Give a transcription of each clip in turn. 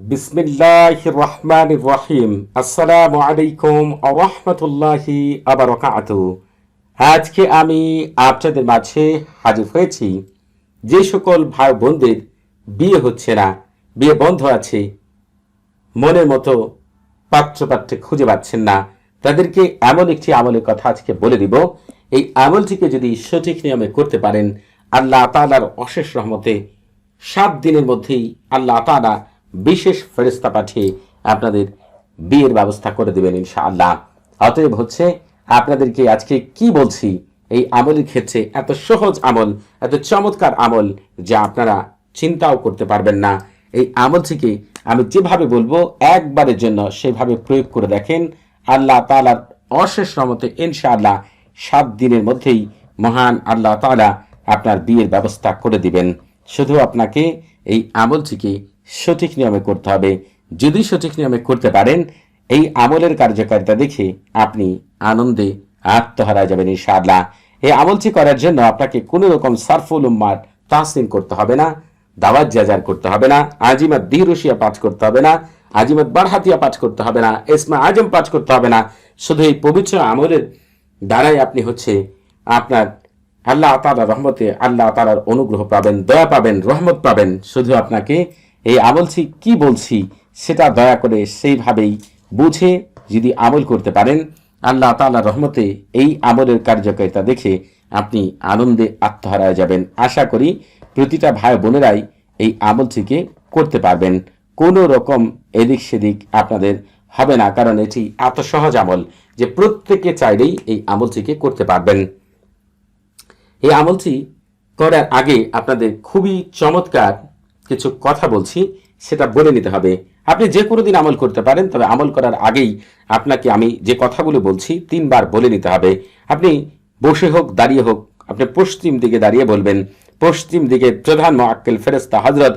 বিসমিল্লাহির রহমানির রহিম। আসসালামু আলাইকুম ওয়া রাহমাতুল্লাহি ওয়া বারাকাতুহু। আজকে আমি আপনাদের মাঝে হাজির হয়েছি যে সকল ভাই বোনদের বিয়ে হচ্ছে না, বিয়ে বন্ধ আছে, মনের মতো পাত্রপাত্রে খুঁজে পাচ্ছেন না, তাদেরকে এমন একটি আমলের কথা আজকে বলে দিব। এই আমলটিকে যদি সঠিক নিয়মে করতে পারেন, আল্লাহ তাআলার অশেষ রহমতে 7 দিনের মধ্যেই আল্লাহ তাআলা বিশেষ ফেরেশতা পাঠিয়ে আপনাদের বিয়ের ব্যবস্থা করে দেবেন ইনশাআল্লাহ। অতএব হচ্ছে আপনাদেরকে আজকে কি বলছি, এই আমলের ক্ষেত্রে এত সহজ আমল, এত চমৎকার আমল যা আপনারা চিন্তাও করতে পারবেন না। এই আমলটিকে আমি যেভাবে বলবো একবারের জন্য সেভাবে প্রয়োগ করে দেখেন, আল্লাহ তাআলার অশেষ রহমতে ইনশাআল্লাহ 7 দিনের মধ্যেই মহান আল্লাহ তাআলা আপনার বিয়ের ব্যবস্থা করে দিবেন। শুধু আপনাকে এই আমলটিকে সঠিক নিয়মে করতে হবে। যদি সঠিক নিয়মে করতে পারেন, এই আমলের কার্যকারিতা দেখে আপনি আনন্দে আত্মহারা যাবেন ইনশাআল্লাহ। এই আমলটি করার জন্য আপনাকে কোনো রকম সারফুল উম্মার তাহসিন করতে হবে না, দাওয়াত জাজার করতে হবে না, আজিমাত দিরুশিয়া পাঠ করতে হবে না, আজিমাত বারহাতিয়া পাঠ করতে হবে না, ইসমা আজম পাঠ করতে হবে না। শুধু এই পবিত্র আমলের দ্বারাই আপনি হচ্ছে আপনার আল্লাহ তাআলার রহমতে আল্লাহ তাআলার অনুগ্রহ পাবেন, দয়া পাবেন, রহমত পাবেন। শুধু আপনাকে এই আমলটি কি বলছি সেটা দয়া করে সেইভাবেই বুঝে যদি আমল করতে পারেন, আল্লাহ তাআলার রহমতে এই আমলের কার্যকারিতা দেখে আপনি আনন্দে আত্মহারা যাবেন। আশা করি প্রতিটা ভাই বোনেরাই এই আমলটিকে করতে পারবেন। কোনো রকম এদিক সেদিক আপনাদের হবে না, কারণ এটি এত সহজ আমল যে প্রত্যেকে চাইলেই এই আমলটিকে করতে পারবেন। এই আমলটি করার আগে আপনাদের খুবই চমৎকার কিছু কথা বলছি, সেটা বলে নিতে হবে। আপনি যে কোনো দিন আমল করতে পারেন, তবে আমল করার আগেই আপনাকে আমি যে কথাগুলো বলছি 3 বার বলে নিতে হবে। আপনি বসে হোক দাঁড়িয়ে হোক, আপনি পশ্চিম দিকে দাঁড়িয়ে বলবেন। পশ্চিম দিকে প্রধান মুআক্কিল ফেরেশতা হযরত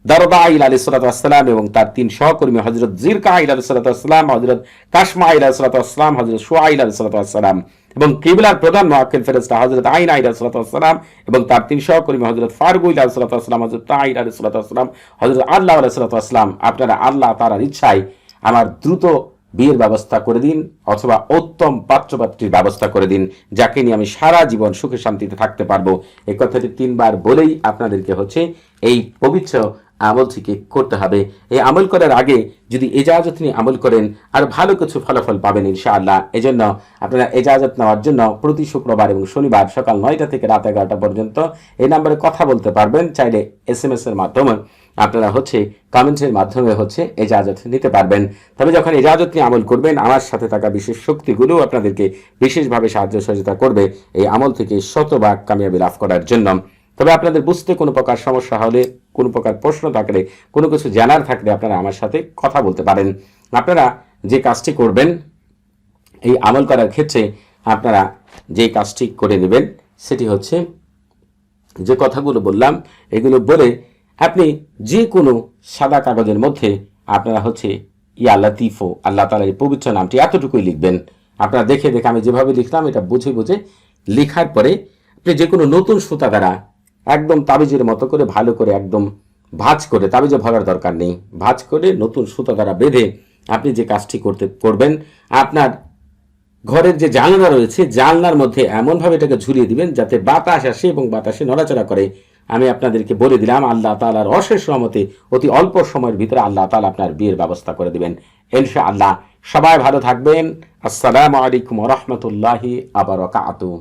দারদাইল আলাইহিস সালাতু ওয়াস সালাম এবং তার 3 সহকর্মী হযরত জিরকাইল আলাইহিস সালাতু ওয়াস সালাম, হযরত কাশমাইল আলাইহিস সালাতু ওয়াস সালাম, হযরত শুআইল আলাইহিস সালাতু ওয়াস সালাম এবং কিবলার প্রধান মুআক্কিল ফেরেশতা হযরত আইন আলাইহিস সালাতু ওয়াস সালাম এবং তার 3 সহকর্মী হযরত ফারগুল আলাইহিস সালাতু ওয়াস সালাম, হযরত তাহির আলাইহিস সালাতু ওয়াস সালাম, হযরত আল্লাহ আলাইহিস সালাতু ওয়াস সালাম, আপনারা আল্লাহ তাআলার ইচ্ছায় আমার দ্রুত বিয়ের ব্যবস্থা করে দিন, অথবা উত্তম পাত্রপাত্রীর ব্যবস্থা করে দিন, যাকে নিয়ে আমি সারা জীবন সুখে শান্তিতে থাকতে পারবো। এই কথাটি 3 বার বলেই আপনাদেরকে হচ্ছে এই পবিত্র আমলটিকে করতে হবে। এই আমল করার আগে যদি এজাজত নিয়ে আমল করেন, আর ভালো কিছু ফলাফল পাবেন ইনশাআল্লাহ। এজন্য আপনারা এজাজত নেওয়ার জন্য প্রতি শুক্রবার এবং শনিবার সকাল 9টা থেকে রাত 11টা পর্যন্ত এই নম্বরে কথা বলতে পারবেন। চাইলে SMS এর মাধ্যমে আপনারা হচ্ছে কমেন্টের মাধ্যমে হচ্ছে এজাজত নিতে পারবেন। তবে যখন এজাজত নিয়ে আমল করবেন, আমার সাথে থাকা বিশেষ শক্তিগুলো আপনাদেরকে বিশেষভাবে সাহায্য সহযোগিতা করবে এই আমল থেকে শতভাগ কামিয়াবি লাভ করার জন্য। তবে আপনাদের বুঝতে কোনো প্রকার সমস্যা হলে, কোনো প্রকার প্রশ্ন থাকলে, কোনো কিছু জানার থাকলে আপনারা আমার সাথে কথা বলতে পারেন। আপনারা যে কাজটি করবেন, এই আমল করার ক্ষেত্রে আপনারা যে কাজটি করে নেবেন সেটি হচ্ছে, যে কথাগুলো বললাম এগুলো বলে আপনি যে কোনো সাদা কাগজের মধ্যে আপনারা হচ্ছে ইয়া লতিফো, আল্লাহ তাআলার এই পবিত্র নামটি এতটুকুই লিখবেন। আপনারা দেখে দেখে আমি যেভাবে লিখলাম এটা বুঝে বুঝে লেখার পরে আপনি যে কোনো নতুন সুতা দ্বারা একদম তাবিজের মতো করে ভালো করে একদম ভাঁজ করে, তাবিজে ভরার দরকার নেই, ভাঁজ করে নতুন সুতা দ্বারা বেঁধে আপনি যে কাজটি করবেন, আপনার ঘরের যে জানলা রয়েছে জানলার মধ্যে এমনভাবে এটাকে ঝুলিয়ে দিবেন যাতে বাতাস আসে এবং বাতাসে নড়াচড়া করে। আমি আপনাদেরকে বলে দিলাম, আল্লাহ তাআলার অশেষ রহমতে অতি অল্প সময়ের ভিতরে আল্লাহ তাআলা আপনার বিয়ের ব্যবস্থা করে দিবেন ইনশাআল্লাহ। সবাই ভালো থাকবেন। আসসালামু আলাইকুম ওয়া রাহমাতুল্লাহি ওয়া বারাকাতুহু।